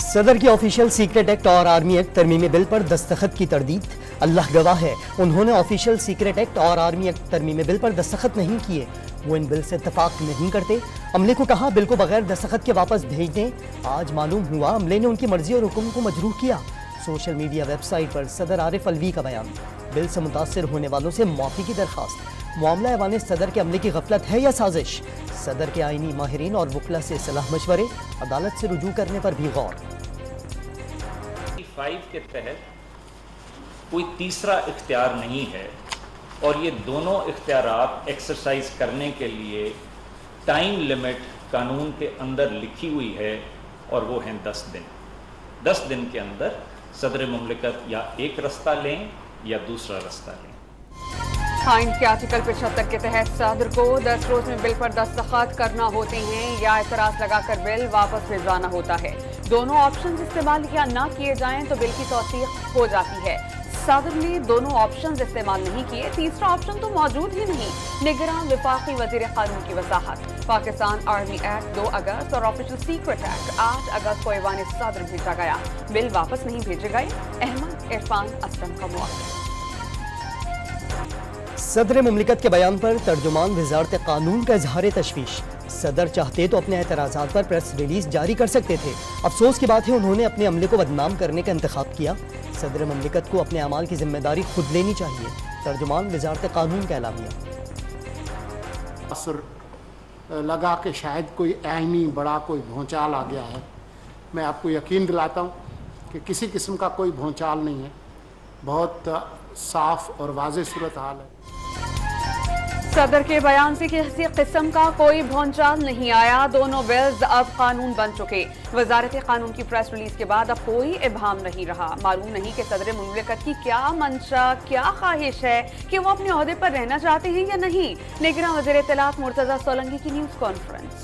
सदर की official secret act और आर्मी एक्ट तरमीमी बिल पर दस्तखत की तरदीद। अल्लाह गवाह है, उन्होंने ऑफिशियल सीक्रेट एक्ट और आर्मी एक्ट तरमीमी बिल पर दस्तखत नहीं किए। वो इन बिल से इत्तफाक नहीं करते। अमले को कहा बिल को बगैर दस्तखत के वापस भेज दें। आज मालूम हुआ अमले ने उनकी मर्जी और हुक्म को मजरूह किया। सोशल मीडिया वेबसाइट पर सदर आरिफ अलवी का बयान, बिल से मुतासिर होने वालों से माफ़ी की दरख्वास्त। मामला ऐवान सदर के अमले की गफलत है या साजिश? सदर के आईनी माहिरीन और वकला से सलाह मशवरे, अदालत से रुजू करने पर भी गौर। 5 के तहत कोई तीसरा इख्तियार नहीं है और ये दोनों इख्तियारात एक्सरसाइज करने के लिए टाइम लिमिट कानून के अंदर लिखी हुई है और वो हैं 10 दिन। 10 दिन के अंदर सदर मुमलिकत या एक रास्ता लें या दूसरा रास्ता लें। आइन के आर्टिकल 75 के तहत सदर को 10 रोज में बिल पर दस्तखत करना होते हैं या एतराज लगाकर बिल वापस भिजवाना होता है। दोनों ऑप्शन इस्तेमाल या ना किए जाएं तो बिल की तौसीक हो जाती है। सदर ने दोनों ऑप्शन इस्तेमाल नहीं किए, तीसरा ऑप्शन तो मौजूद ही नहीं। निगरान वफाकी वजीर कानून की वजाहत, पाकिस्तान आर्मी एक्ट 2 अगस्त और ऑफिशियल सीक्रेट एक्ट 8 अगस्त को ऐवान सदर भेजा गया। बिल वापस नहीं भेजे गए। अहमद इरफान असलम का मुआवजा। सदर मुमलिकत के बयान पर तर्जुमान वजारत कानून का इजहार तशवीश। सदर चाहते तो अपने एतराज़ात पर प्रेस रिलीज जारी कर सकते थे। अफसोस की बात है उन्होंने अपने अमले को बदनाम करने का इंतखाब किया। सदर मुमलिकत को अपने अमाल की जिम्मेदारी खुद लेनी चाहिए। तर्जुमान वजारत कानून का एलामिया। असर लगा कि शायद कोई आईनी बड़ा कोई भूचाल आ गया है। मैं आपको यकीन दिलाता हूँ कि किसी किस्म का कोई भूचाल नहीं है। बहुत साफ और वाज़ेह सूरत हाल है। सदर के बयान से किसी किस्म का कोई भौंचाल नहीं आया। दोनों बिल्स अब कानून बन चुके। वजारत कानून की प्रेस रिलीज के बाद अब कोई इबहाम नहीं रहा। मालूम नहीं कि सदर मुमलिकत की क्या मंशा, क्या ख्वाहिश है कि वो अपने ओहदे पर रहना चाहते हैं या नहीं। निगरान वज़ीर इत्तलात मुर्तज़ा सोलंकी की न्यूज़ कॉन्फ्रेंस।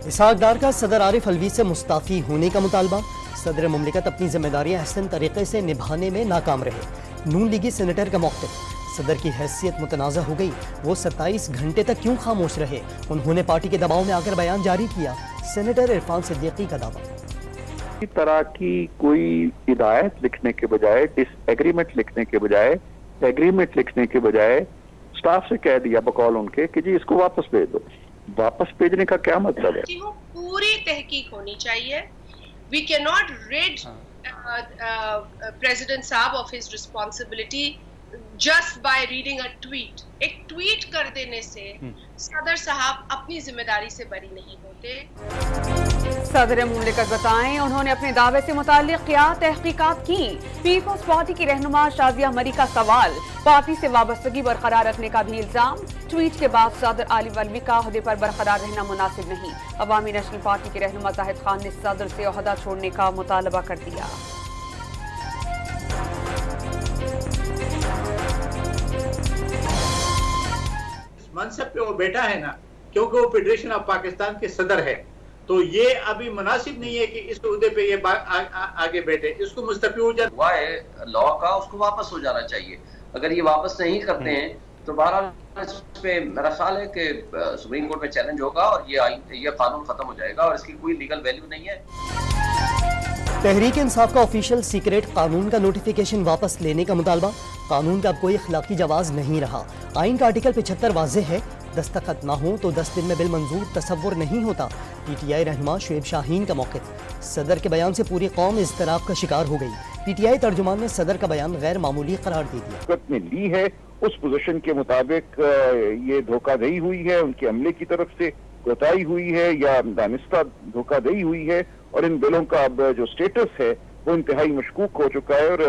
इसहाक डार का सदर आरिफ अलवी से मुस्ताफी होने का मुतालबा। सदर मुमलिकत अपनी जिम्मेदारियां अहसन तरीके से निभाने में नाकाम रहे। नून लीगी सेनेटर का मौक़िफ़, सदर की हैसियत मुतनाज़ा हो गई। वो 27 घंटे तक क्यों खामोश रहे? उन्होंने पार्टी के दबाव में आकर बयान जारी किया। सेनेटर इरफान सिद्दीकी का दावा। इस तरह की कोई हिदायत लिखने के बजाय, डिसएग्रीमेंट लिखने के बजाय, एग्रीमेंट लिखने के बजाय स्टाफ से कह दिया बकौल उनके कि जी इसको वापस भेज दो। वापस भेजने का क्या मतलब है? पूरी तहकीक होनी चाहिए। We can not rid president साहब of his responsibility just by reading a tweet. एक ट्वीट कर देने से सदर साहब अपनी जिम्मेदारी से बरी नहीं होते। सदर मुमलिकत बताएं उन्होंने अपने दावे से मुताल्लिक क्या तहकीकात की। पीपल्स पार्टी की रहनुमा शाजिया मरी का सवाल, पार्टी से वाबस्तगी बरकरार रखने का भी इल्जाम। ट्वीट के बाद सदर आरिफ अलवी का ओहदे पर बरकरार रहना मुनासिब नहीं। अवामी नेशनल पार्टी के रहनुमा जाहिद खान ने सदर से ओहदा छोड़ने का मुतालबा कर दिया। मनसब पे वो बैठा है ना, क्योंकि वो फेडरेशन ऑफ पाकिस्तान के सदर है, तो ये अभी मुनासिब नहीं है कि इस उहदे पे ये आगे बैठे। इसको मुस्तफी हो जाए हुआ है लॉ का, उसको वापस हो जाना चाहिए। अगर ये वापस नहीं करते हैं तो बहरहाल इस पे मेरा ख्याल है कि सुप्रीम कोर्ट में चैलेंज होगा और ये कानून खत्म हो जाएगा और इसकी कोई लीगल वैल्यू नहीं है। तहरीक इंसाफ का ऑफिशियल सीक्रेट कानून का नोटिफिकेशन वापस लेने का मुतालबा। कानून का अब कोई अखलाकी जवाज नहीं रहा। आइन का आर्टिकल 75 वाज़ेह है, दस्तखत ना हो तो 10 दिन में बिल मंजूर तसव्वुर नहीं होता। PTI रहनुमा शुएब शाहीन का मौक़िफ़, सदर के बयान से पूरी कौम इज़्तिराब का शिकार हो गई। PTI तर्जुमान ने सदर का बयान गैर मामूली करार दे दिया। में ली है उस पोजीशन के मुताबिक ये धोखाधड़ी हुई है, उनके अमले की तरफ से कोताही हुई है या दानिस्ता धोखाधड़ी हुई है और इन बिलों का अब जो स्टेटस है वो इंतहाई मशकूक हो चुका है और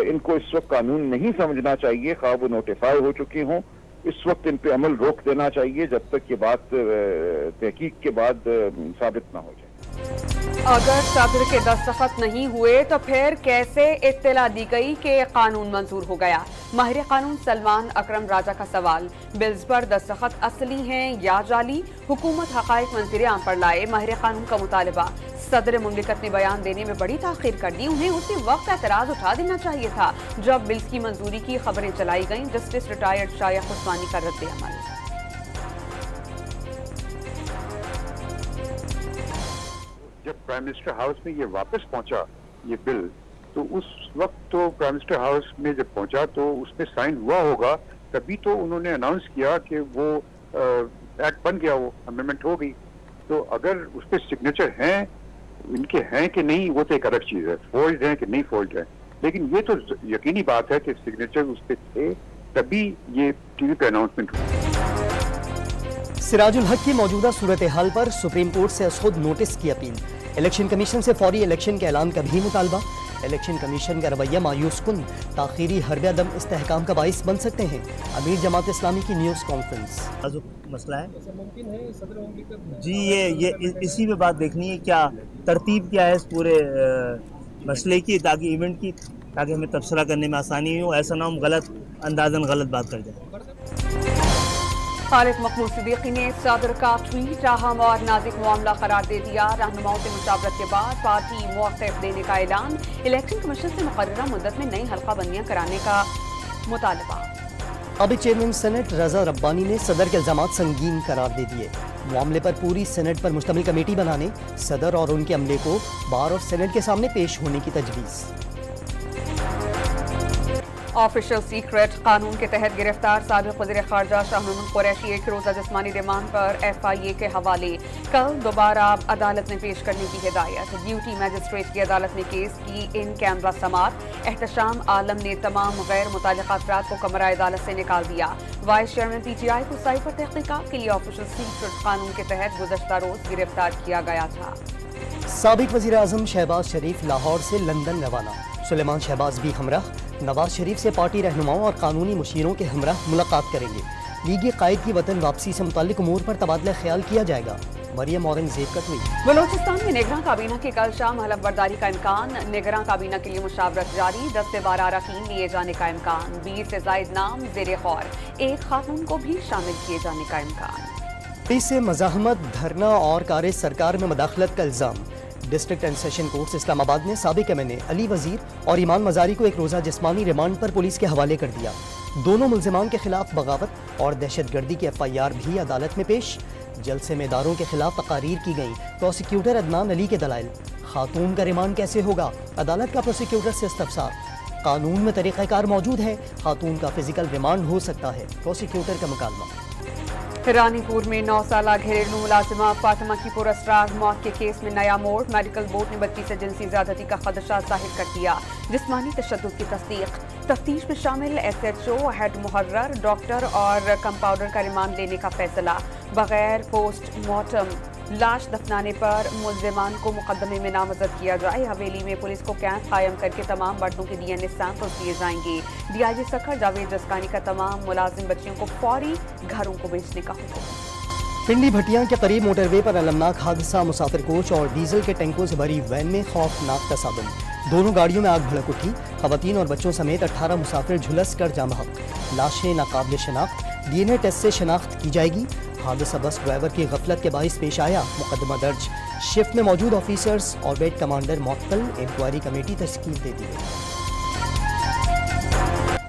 इनको इस वक्त कानून नहीं समझना चाहिए। खा वो नोटिफाई हो चुके हों, इस वक्त इन पे अमल रोक देना चाहिए जब तक ये बात तहकीक के बाद साबित ना हो जाए। अगर सदर के दस्तखत नहीं हुए तो फिर कैसे इत्तला दी गई कि कानून मंजूर हो गया? माहिर कानून सलमान अकरम राजा का सवाल, बिल्स पर दस्तखत असली हैं या जाली? हुकूमत हकाइक मंजर आम पर लाए। माहिर कानून का मुतालबा, सदर मुमलिकत ने बयान देने में बड़ी ताखीर कर दी। उन्हें उसी वक्त एतराज उठा देना चाहिए था जब बिल्स की मंजूरी की खबरें चलाई गईं। जस्टिस रिटायर्ड शायख उस्मानी का रद्द अमल। जब प्राइम मिनिस्टर हाउस में ये वापस पहुंचा ये बिल, तो उस वक्त तो प्राइम मिनिस्टर हाउस में जब पहुंचा तो उसमें साइन हुआ होगा, तभी तो उन्होंने अनाउंस किया कि वो एक्ट बन गया, वो अमेंडमेंट हो गई। तो अगर उस पर सिग्नेचर हैं, इनके हैं कि नहीं, वो तो एक अलग चीज है, फोल्ड है कि नहीं फोल्ड है, लेकिन ये तो यकीनी बात है कि सिग्नेचर उस पर थे, तभी ये टीवी पे अनाउंसमेंट हुआ। सिराजुल हक की मौजूदा सूरत हाल पर सुप्रीम कोर्ट से खुद नोटिस की अपील, इलेक्शन कमीशन से फौरी इलेक्शन के ऐलान का भी मुतालबा। इलेक्शन कमीशन का रवैया मायूस कुन, ताखीरी हरबे-अदम इस्तेहकाम का बाइस बन सकते हैं। अमीर जमात इस्लामी की न्यूज़ कॉन्फ्रेंस। मसला है जी, ये इसी में बात देखनी है, क्या तरतीब क्या है इस पूरे मसले की, ताकि इवेंट की, ताकि हमें तबसरा करने में आसानी हो, ऐसा ना हम गलत अंदाजन गलत बात कर जाए। खालिद मखमूद सिद्दीकी ने सदर का ट्वीट अहम और नाजुक मामला करार दे दिया। रहनुमाओं से मुशावरत के बाद पार्टी मौक़िफ़ देने का ऐलान, इलेक्शन कमीशन से मुकर्ररा मुद्दत में नई हल्का बंदियां कराने का मुतालबा। अब चेयरमैन सेनेट रजा रब्बानी ने सदर के इल्जामात संगीन करार दे दिए। मामले पर पूरी सेनेट पर मुश्तमिल कमेटी बनाने, सदर और उनके अमले को बार और सेनेट के सामने पेश होने की तजवीज़। ऑफिशियल सीक्रेट कानून के तहत गिरफ्तार साबिक वज़ीर ख़ारजा शाह महमूद कुरैशी एक रोज़ा जिस्मानी रिमांड पर FIA के हवाले, कल दोबारा अदालत में पेश करने की हिदायत। ड्यूटी मजिस्ट्रेट की अदालत ने केस की इन कैमरा समात। एहतशाम आलम ने तमाम गैर मुताल्लिक़ अफराद को कमरा अदालत से निकाल दिया। वाइस चेयरमैन PTI को साइफर तहक़ीक़ात के लिए ऑफिशियल सीक्रेट कानून के तहत गुज़श्ता रोज़ गिरफ्तार किया गया था। साबिक वज़ीर आज़म शहबाज शरीफ लाहौर से लंदन रवाना, सुलेमान शहबाज भी हमराह। नवाज शरीफ से पार्टी रहनुमाओं और कानूनी मुशीरों के हमराह मुलाकात करेंगे। लीगी कायद की वतन वापसी से मुताल्लिक उमूर पर तबादला ख्याल किया जाएगा। मरियम औरंगजेब का ट्वीट। बलोचिस्तान में निगरान काबीना की कल शाम हलफ बर्दारी का इम्कान, निगरान काबीना के लिए मुशावरत जारी। 10 से 12 अरकान लिए जाने का इम्कान। 20 से ज़ायद नाम ज़ेरे गौर, एक खातून को भी शामिल किए जाने का इम्कान। से मज़ाहमत, धरना और कार्य सरकार में मदाखलत का इल्ज़ाम। District and session court Islamabad ने साबिक MNA अली वजीर और ईमान मजारी को एक रोज़ा जिस्मानी रिमांड पर पुलिस के हवाले कर दिया। दोनों मुल्जिमान के खिलाफ बगावत और दहशतगर्दी की FIR भी अदालत में पेश। जलसे में इदारों के खिलाफ तकारीर की गई। प्रोसिक्यूटर अदनान अली के दलाइल। खातून का रिमांड कैसे होगा, अदालत का प्रोसिक्यूटर से इस्तफसार। कानून में तरीक़ाकार मौजूद है, खातून का फिजिकल रिमांड हो सकता है, प्रोसिक्यूटर का मुकालमा। रानीपुर में 9 साला घरेलू मुलाजिमा फातिमा की पुरअसरार मौत के केस में नया मोड़। मेडिकल बोर्ड ने बच्ची से जिनसी ज्यादती का खदशा जाहिर कर दिया। जिस्मानी तशद्दुद की तस्दीक। तफ्तीश में शामिल SHO, हेड मुहर्रर, डॉक्टर और कंपाउंडर का रिमांड लेने का फैसला। बगैर पोस्टमार्टम लाश दफनाने पर मुल्जिमान को मुकदमे में नामजद किया जाए। हवेली में पुलिस को कैंप कायम करके तमाम मर्दों के DNA सैंपल लिए जाएंगे। DIG सखर जावेद जसकानी का तमाम मुलाजिम बच्चियों को फौरी घरों को भेजने का हुक्म। पिंडी भटिया के करीब मोटरवे पर अलमनाक हादसा, मुसाफिर कोच और डीजल के टैंकों से भरी वैन में खौफनाक तसादुम। दोनों गाड़ियों में आग भड़क उठी। खवातीन और बच्चों समेत 18 मुसाफिर झुलस कर जाम बहक। लाशें नाकाबिल शनाख्त, DNA टेस्ट से शनाख्त की जाएगी। हादसा बस ड्राइवर की गफलत के बाइस पेश आया, मुकदमा दर्ज। शिफ्ट में मौजूद ऑफिसर्स और बेड कमांडर मुअत्तल, इंक्वायरी कमेटी तश्कील दे दी गई।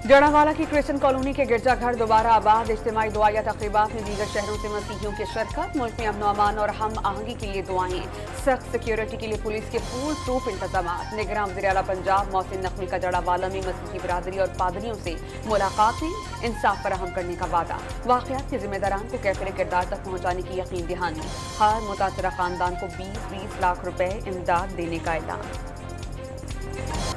जड़ावाला की क्रिश्चियन कॉलोनी के गिरजाघर दोबारा आबाद। इज्तिमाई दुआया तक़रीबात में दीगर शहरों से मसीहियों की शिरकत। मुल्क में अमन अमान और हम आहंगी के लिए दुआएं। सख्त सिक्योरिटी के लिए पुलिस के फुल प्रूफ इंतजाम। निगरान वज़ीर आला पंजाब मोहसिन नकवी का जड़ावाला में मसीही बिरादरी और पादरियों से मुलाकात में इंसाफ फराहम करने का वादा। वाक़यात के जिम्मेदारान को कैफिर किरदार तक पहुँचाने की यकीन दहानी। हर मुतासरा खानदान को 20-20 लाख रुपए इमदाद देने का ऐलान।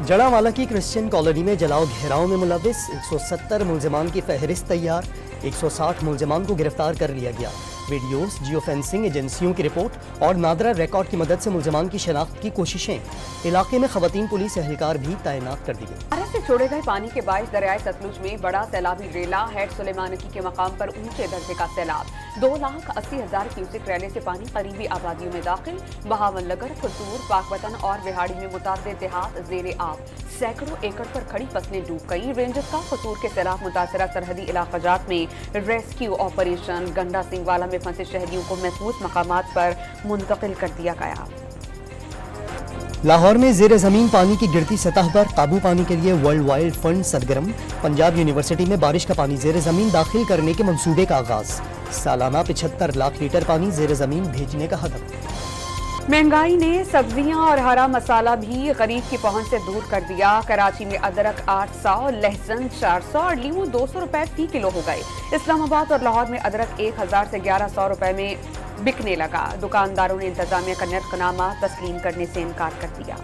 जड़ावाला की क्रिश्चियन कॉलोनी में जलाओ घेराव में मुलविस 170 मुल्जिमान की फहरिस्त तैयार। 160 मुल्जिमान को गिरफ्तार कर लिया गया। वीडियोस, जियो फेंसिंग एजेंसियों की रिपोर्ट और नादरा रिकॉर्ड की मदद से मुल्जिमान की शनाख्त की कोशिशें। इलाके में खवातीन पुलिस एहलकार भी तैनात कर दी गई। भारत से छोड़े गए पानी के बायस दरियाए सतलुज में बड़ा सैलाबी रेला। हेड सुलेमानकी के मकाम पर ऊंचे दर्जे का सैलाब। 2,80,000 क्यूसेक रैले से पानी करीबी आबादियों में दाखिल। बहावन लगर, कसूर, पाकवतन और बिहाड़ी में मुतादिद देहात ज़ेरे आब। सैकड़ों एकड़ पर खड़ी फसलें डूब गई। रेंजर्स का कसूर के सैलाब मुतासरा सरहदी इलाकाजात में रेस्क्यू ऑपरेशन। गंडा सिंह वाला में फंसे शहरियों को महफूज मकामात पर मुंतकिल कर दिया गया। लाहौर में ज़ेरे ज़मीन पानी की गिरती सतह पर काबू पाने के लिए वर्ल्ड वाइल्ड फंड सरगर्म। पंजाब यूनिवर्सिटी में बारिश का पानी ज़ेरे ज़मीन दाखिल करने के मंसूबे का आगाज। सालाना 75 लाख लीटर पानी ज़ेरे ज़मीन भेजने का हदफ। महंगाई ने सब्जियां और हरा मसाला भी गरीब की पहुंच से दूर कर दिया। कराची में अदरक 800, लहसुन 400 और लीमू 200 रुपए फी किलो हो गए। इस्लामाबाद और लाहौर में अदरक 1000 से 1100 रुपए में बिकने लगा। दुकानदारों ने इंतजामिया का नर्कनामा तस्लीम करने से इनकार कर दिया।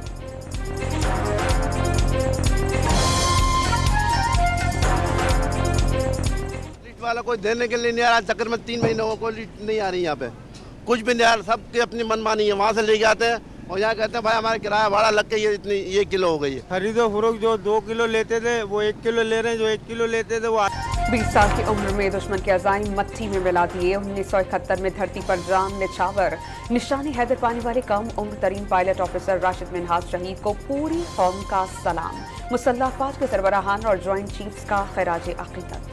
लिस्ट वाला कोई देने के लिए नहीं आ रहा। चक्कर में 3 महीनों को लिस्ट नहीं आ रही। यहाँ पे कुछ भी नहीं आ रहा, सबकी अपनी मनमानी है। वहाँ से लेके आते हैं और यहाँ कहते हैं भाई हमारा किराया भाड़ा लग के ये किलो हो गई है। खरीदो फरोख्त जो 2 किलो लेते थे वो 1 किलो ले रहे हैं, जो 1 किलो लेते थे वो 20 साल की उम्र में दुश्मन के अज़ाइम मट्टी में मिला दिए। 1971 में धरती पर जान निछावर निशानी हैदर पाने वाले कम उम्र तरीन पायलट ऑफिसर राशिद मिन्हाज शहीद को पूरी कौम का सलाम। मुसल्लह अफवाज के सरबराहान और ज्वाइंट चीफ्स का खिराज अकीदत।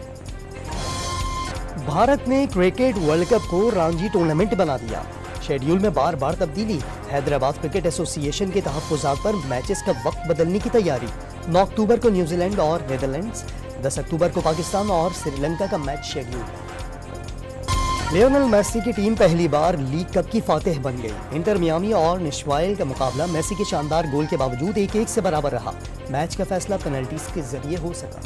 भारत ने क्रिकेट वर्ल्ड कप को रणजी टूर्नामेंट बना दिया। शेड्यूल में बार बार तब्दीली। हैदराबाद क्रिकेट एसोसिएशन के तहफ्फुज़ात पर मैचेस का वक्त बदलने की तैयारी। 9 अक्टूबर को न्यूजीलैंड और नीदरलैंड्स, 10 अक्टूबर को पाकिस्तान और श्रीलंका का मैच शेड्यूल। लियोनेल मेसी की टीम पहली बार लीग कप की फातिह बन गई। इंटर मियामी और निश्वाइल का मुकाबला मेसी के शानदार गोल के बावजूद 1-1 से बराबर रहा। मैच का फैसला पेनल्टीज के जरिए हो सका।